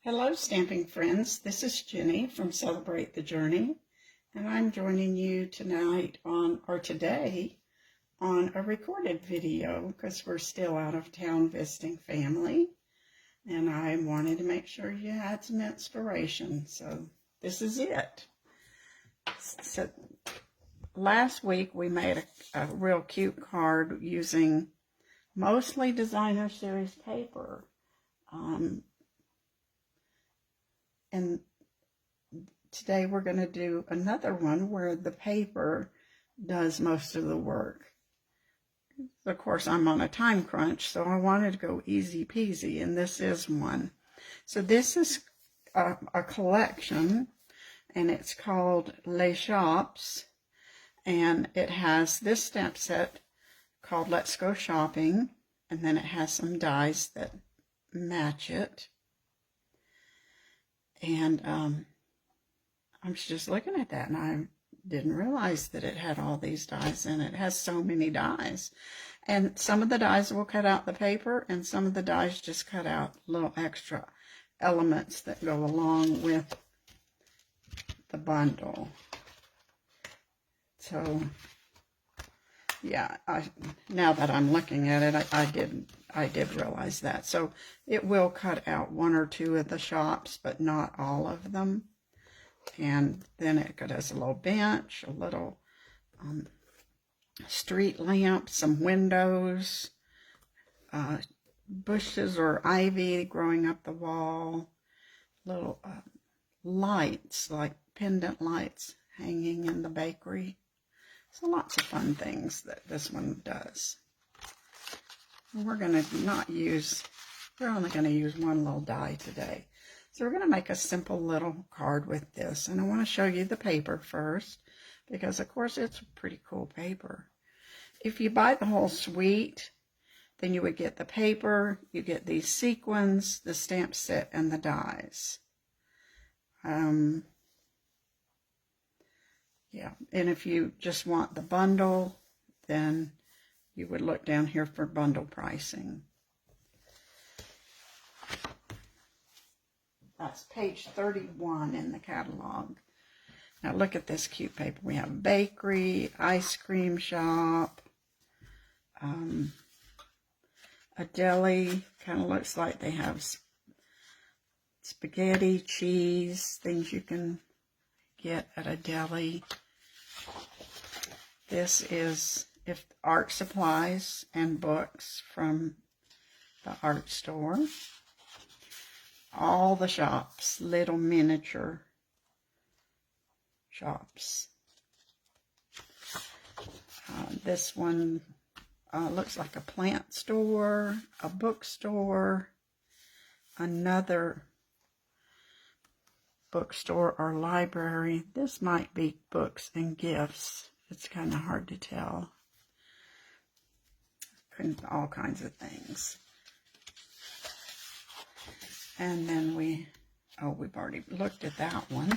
Hello, stamping friends. This is Jenny from Celebrate the Journey, and I'm joining you tonight today on a recorded video because we're still out of town visiting family, and I wanted to make sure you had some inspiration. So this is it. So last week we made a real cute card using mostly designer series paper. And today we're going to do another one where the paper does most of the work. Of course, I'm on a time crunch, so I wanted to go easy peasy, and this is one. So this is a collection, and it's called Les Shops, and it has this stamp set called Let's Go Shopping, and then it has some dies that match it. And I was just looking at that, and I didn't realize that it had all these dies in it. It has so many dies. And some of the dies will cut out the paper, and some of the dies just cut out little extra elements that go along with the bundle. So, yeah, now that I'm looking at it, I did realize that. So it will cut out one or two of the shops, but not all of them. And then it does a little bench, a little street lamp, some windows, bushes or ivy growing up the wall, little lights, like pendant lights hanging in the bakery. So lots of fun things that this one does. And we're only going to use one little die today. So we're going to make a simple little card with this. And I want to show you the paper first, because of course it's a pretty cool paper. If you buy the whole suite, then you would get the paper, you get these sequins, the stamp set, and the dies. Yeah, and if you just want the bundle, then you would look down here for bundle pricing. That's page 31 in the catalog. Now look at this cute paper. We have bakery, ice cream shop, a deli. Kind of looks like they have spaghetti, cheese, things you can get at a deli. This is art supplies and books from the art store. All the shops, little miniature shops. This one looks like a plant store, a bookstore, another bookstore or library. This might be books and gifts. It's kind of hard to tell. All kinds of things. And then we've already looked at that one.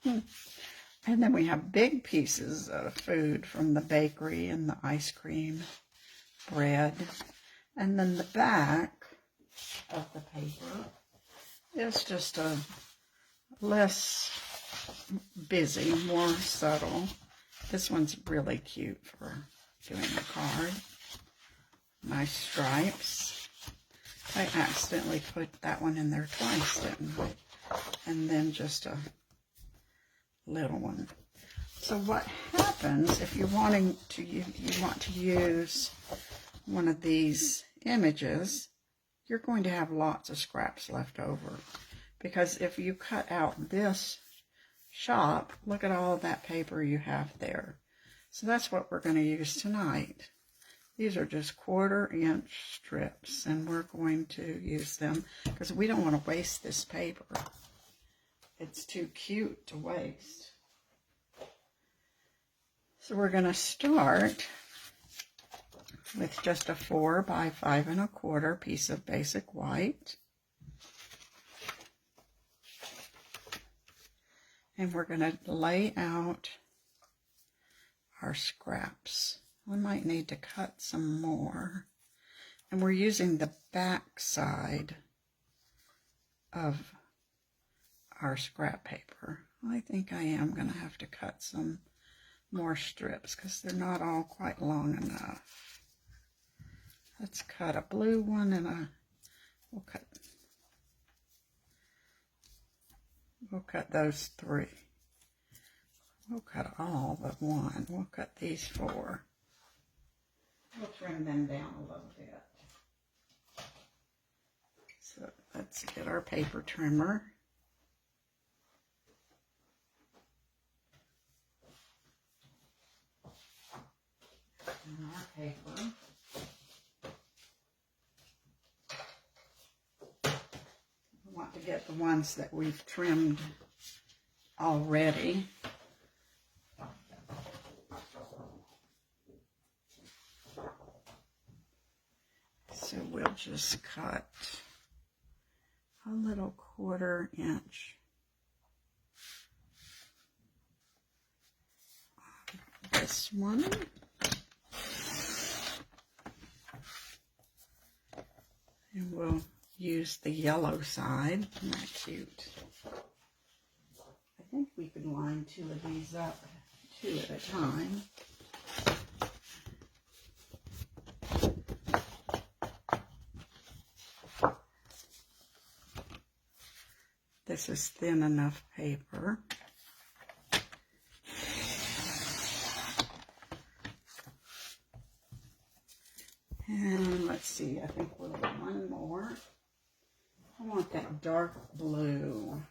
And then we have big pieces of food from the bakery and the ice cream, bread. And then the back of the paper is just a less busy, more subtle. This one's really cute for doing a card. Nice stripes. I accidentally put that one in there twice, didn't I? And then just a little one. So what happens if you're wanting to you want to use one of these images, you're going to have lots of scraps left over. Because if you cut out this shop, look at all of that paper you have there. So that's what we're going to use tonight. These are just 1/4 inch strips, and we're going to use them because we don't want to waste this paper. It's too cute to waste. So we're going to start with just a 4 by 5 1/4 piece of basic white. And we're going to lay out our scraps. We might need to cut some more. And we're using the back side of our scrap paper. I think I am going to have to cut some more strips because they're not all quite long enough. Let's cut a blue one and we'll cut those 3. We'll cut all but one. We'll cut these 4. We'll trim them down a little bit. So let's get our paper trimmer. And our paper. We want to get the ones that we've trimmed already. So we'll just cut a little 1/4 inch on this one. And we'll use the yellow side. Isn't that cute? I think we could line 2 of these up, 2 at a time. This is thin enough paper. And let's see, I think we'll do one more. I want that dark blue.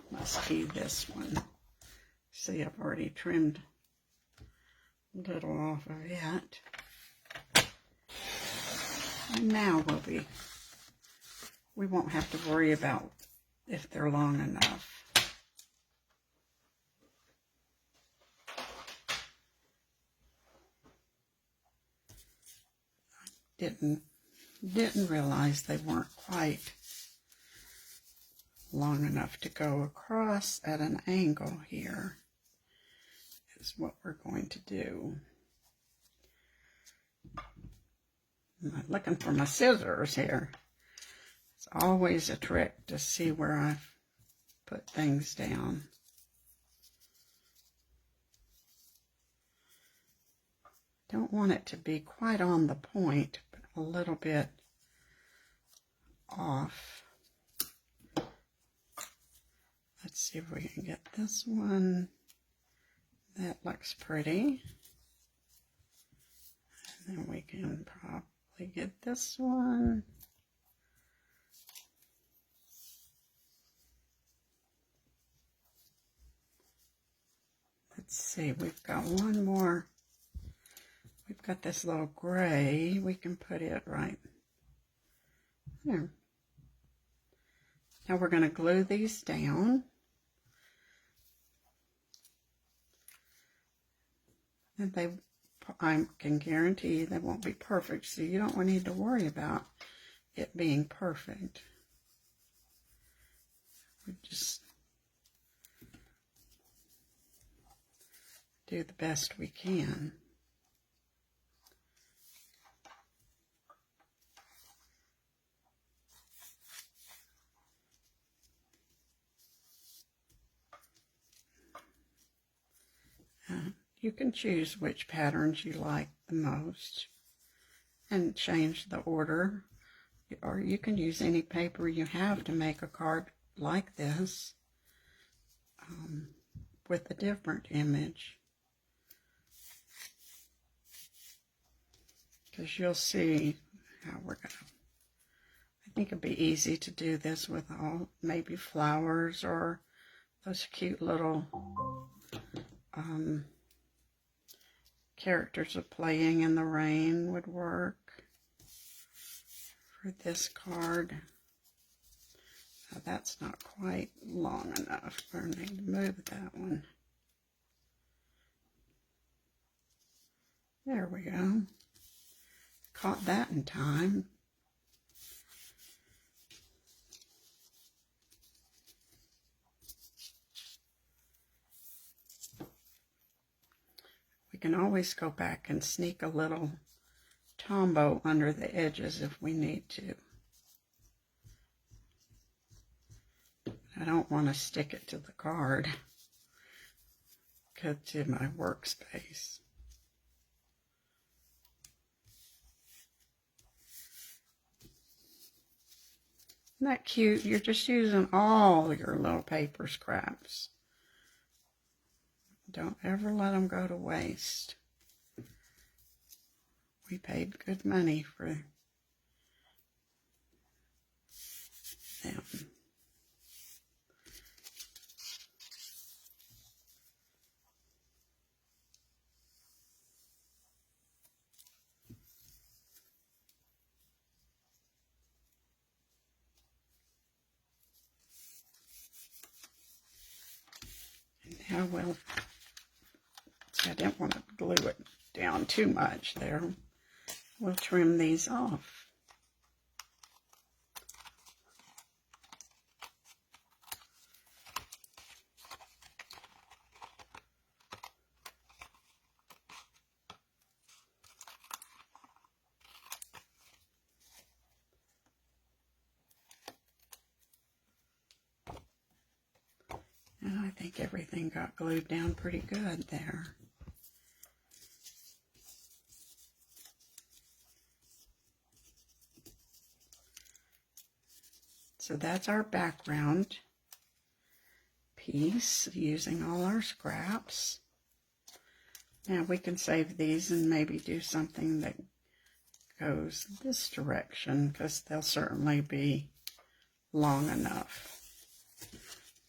Must be this one. See, I've already trimmed a little off of it. And now we won't have to worry about if they're long enough. Didn't realize they weren't quite long enough to go across at an angle here, is what we're going to do. I'm looking for my scissors here. It's always a trick to see where I've put things down. Don't want it to be quite on the point, but a little bit off. Let's see if we can get this one. That looks pretty. And then we can probably get this one. Let's see, we've got one more. We've got this little gray. We can put it right there. Now we're going to glue these down. And I can guarantee they won't be perfect, so you don't need to worry about it being perfect. We just do the best we can. You can choose which patterns you like the most and change the order, or you can use any paper you have to make a card like this with a different image, because you'll see how we're going to. I think it'd be easy to do this with maybe flowers or those cute little characters of playing in the rain would work for this card. Now that's not quite long enough. I need to move that one. There we go. Caught that in time. We can always go back and sneak a little Tombow under the edges if we need to. I don't want to stick it to the card, to my workspace. Isn't that cute? You're just using all your little paper scraps. Don't ever let them go to waste. We paid good money for them. Now, well, I didn't want to glue it down too much there. We'll trim these off. And I think everything got glued down pretty good there. So that's our background piece using all our scraps. Now we can save these and maybe do something that goes this direction, because they'll certainly be long enough.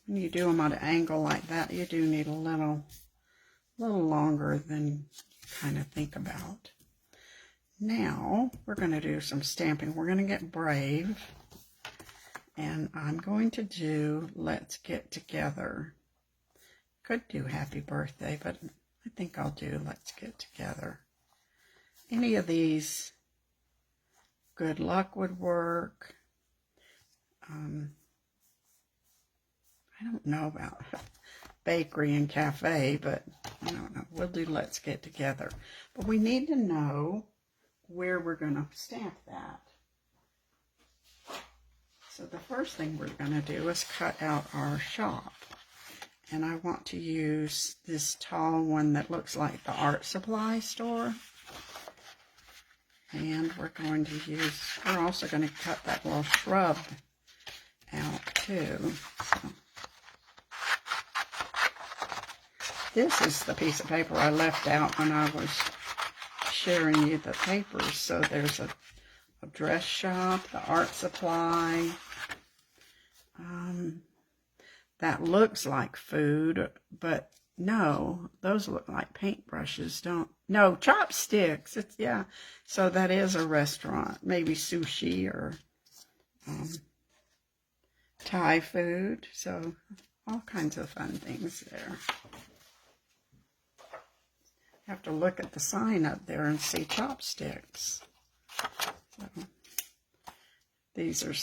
When you do them at an angle like that, you do need a little longer than you kind of think about. Now we're going to do some stamping. We're going to get brave. And I'm going to do Let's Get Together. Could do Happy Birthday, but I think I'll do Let's Get Together. Any of these, Good Luck would work. I don't know about bakery and cafe, but I don't know. We'll do Let's Get Together. But we need to know where we're going to stamp that. So the first thing we're going to do is cut out our shop. And I want to use this tall one that looks like the art supply store. And we're also going to cut that little shrub out too. So this is the piece of paper I left out when I was sharing you the papers. So there's a dress shop, the art supply. That looks like food, but no, those look like paintbrushes, no, chopsticks. Yeah, so that is a restaurant, maybe sushi or Thai food. So all kinds of fun things there. You have to look at the sign up there and see chopsticks. So these are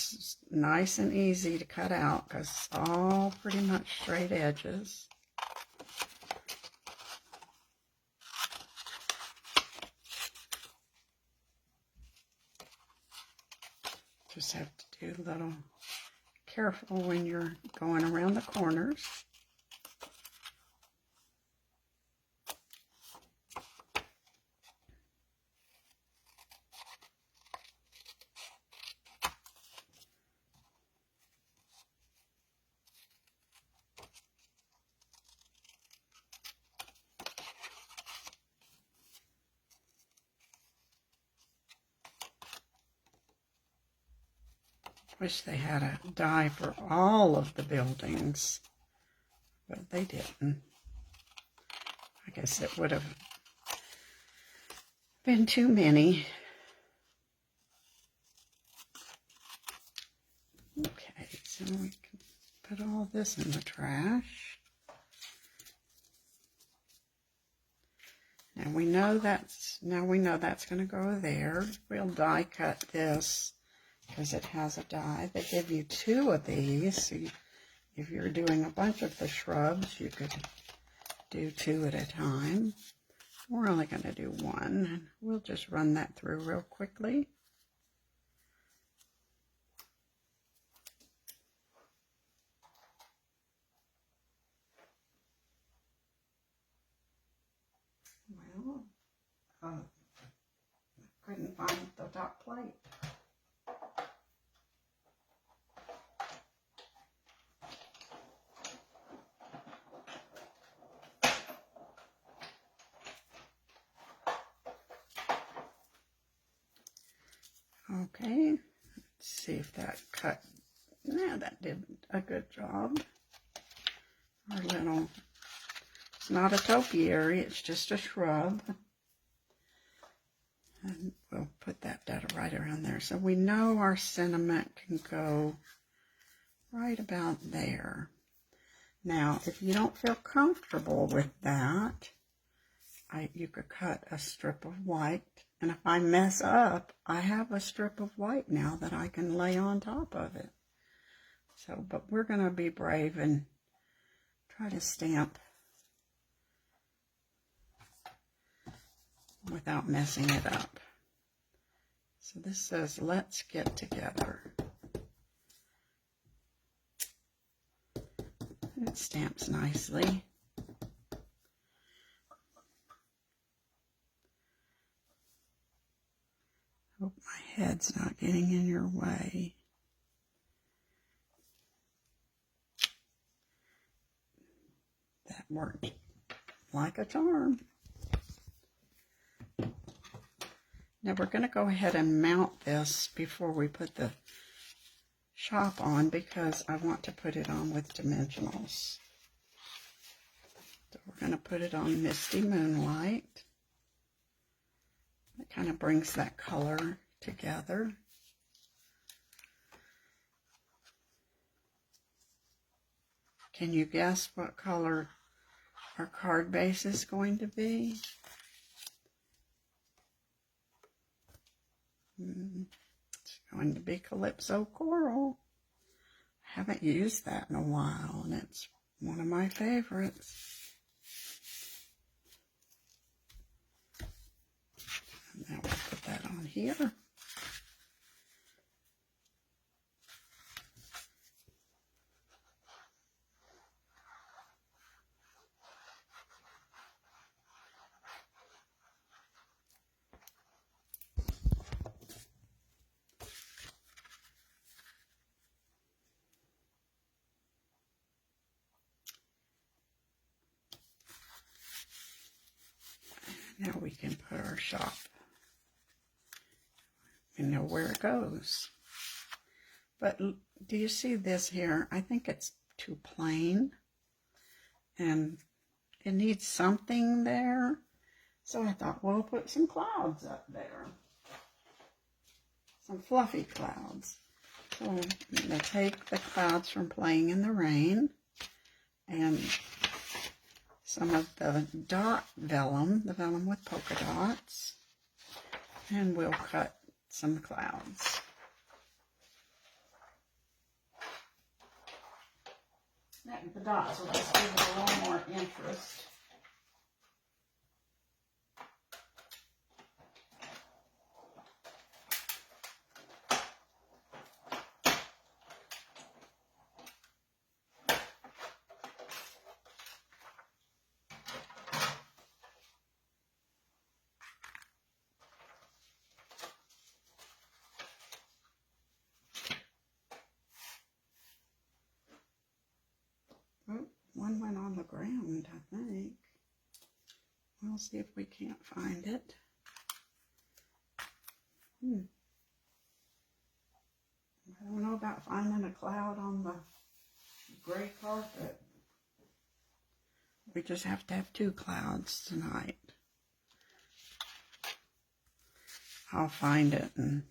nice and easy to cut out because it's all pretty much straight edges. Just have to do a little careful when you're going around the corners. Wish they had a die for all of the buildings, but they didn't. I guess it would have been too many. Okay, so we can put all this in the trash. Now we know that's going to go there. We'll die cut this, because it has a die. They give you 2 of these. So if you're doing a bunch of the shrubs, you could do 2 at a time. We're only going to do one. We'll just run that through real quickly. Well, couldn't find the top plate. Okay, let's see if that cut. Yeah, that did a good job. Our little, it's not a topiary, it's just a shrub. And we'll put that data right around there. So we know our sentiment can go right about there. Now, if you don't feel comfortable with that, you could cut a strip of white. And if I mess up, I have a strip of white now that I can lay on top of it. So, but we're going to be brave and try to stamp without messing it up. So this says, let's get together. It stamps nicely. Hope my head's not getting in your way. That worked like a charm. Now we're going to go ahead and mount this before we put the shop on because I want to put it on with dimensionals. So we're going to put it on Misty Moonlight. It kind of brings that color together. Can you guess what color our card base is going to be? It's going to be Calypso Coral. I haven't used that in a while, and it's one of my favorites. And now we'll put that on here. Now we can put our shop. We know where it goes. But do you see this here? I think it's too plain. And it needs something there. So I thought, well, put some clouds up there. Some fluffy clouds. So I'm going to take the clouds from Playing in the Rain and some of the dot vellum, the vellum with polka dots, and we'll cut some clouds. The dots will just give it a little more interest. One went on the ground, I think. We'll see if we can't find it. I don't know about finding a cloud on the gray carpet. We just have to have 2 clouds tonight. I'll find it and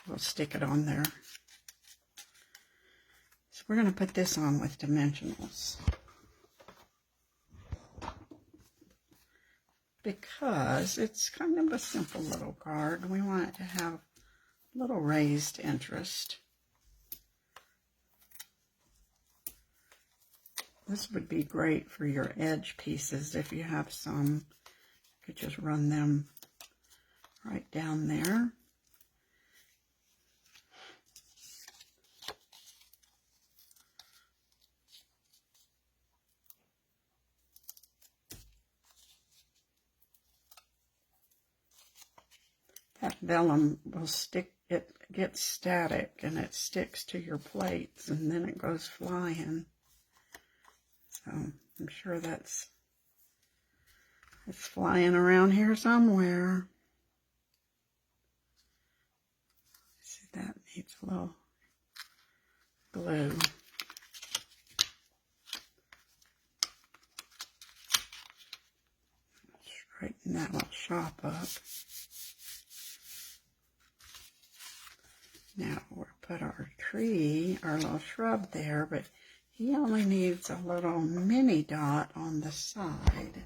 we'll stick it on there. So we're going to put this on with dimensionals. Because it's kind of a simple little card. We want it to have a little raised interest. This would be great for your edge pieces if you have some could just run them right down there. That vellum will stick, it gets static and it sticks to your plates and then it goes flying. So I'm sure it's flying around here somewhere. See, that needs a little glue. Straighten that little shop up. Now we'll put our tree, our little shrub there, but he only needs a little mini dot on the side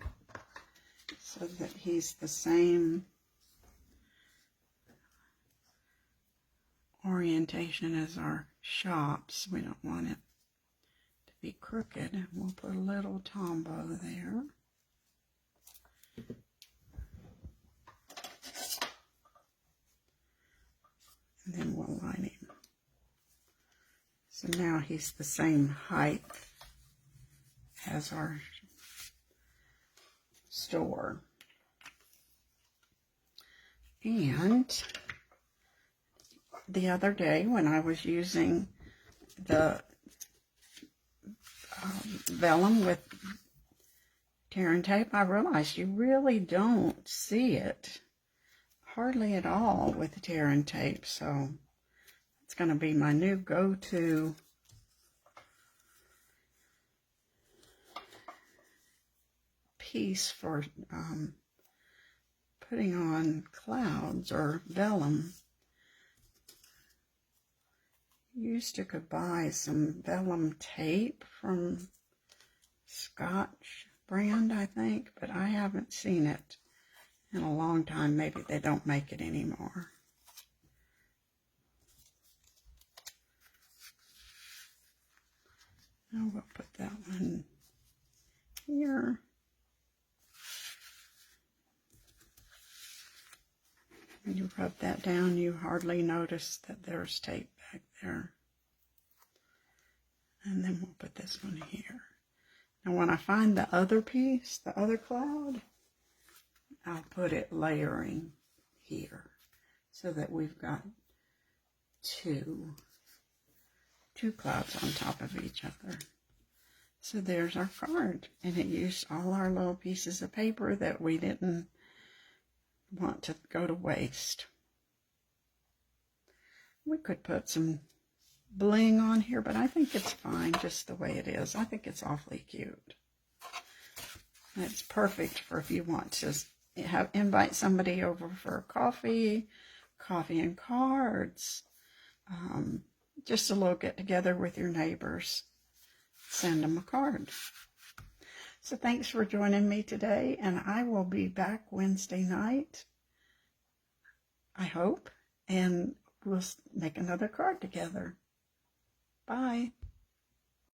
so that he's the same orientation as our shops. We don't want it to be crooked. We'll put a little tombow there. And then we'll line him. So now he's the same height as our store. And the other day when I was using the vellum with tear and tape, I realized you really don't see it hardly at all with the tear and tape. So it's going to be my new go-to piece for putting on clouds or vellum. You used to could buy some vellum tape from Scotch brand, I think, but I haven't seen it in a long time. Maybe they don't make it anymore. Now we'll put that one here. When you rub that down, you hardly notice that there's tape back there. And then we'll put this one here. Now when I find the other piece, the other cloud, I'll put it layering here so that we've got two clouds on top of each other. So there's our card, and it used all our little pieces of paper that we didn't want to go to waste. We could put some bling on here, but I think it's fine just the way it is. I think it's awfully cute. And it's perfect for if you want to invite somebody over for coffee and cards, just a little get together with your neighbors. Send them a card. So thanks for joining me today, and I will be back Wednesday night, I hope, and we'll make another card together. Bye.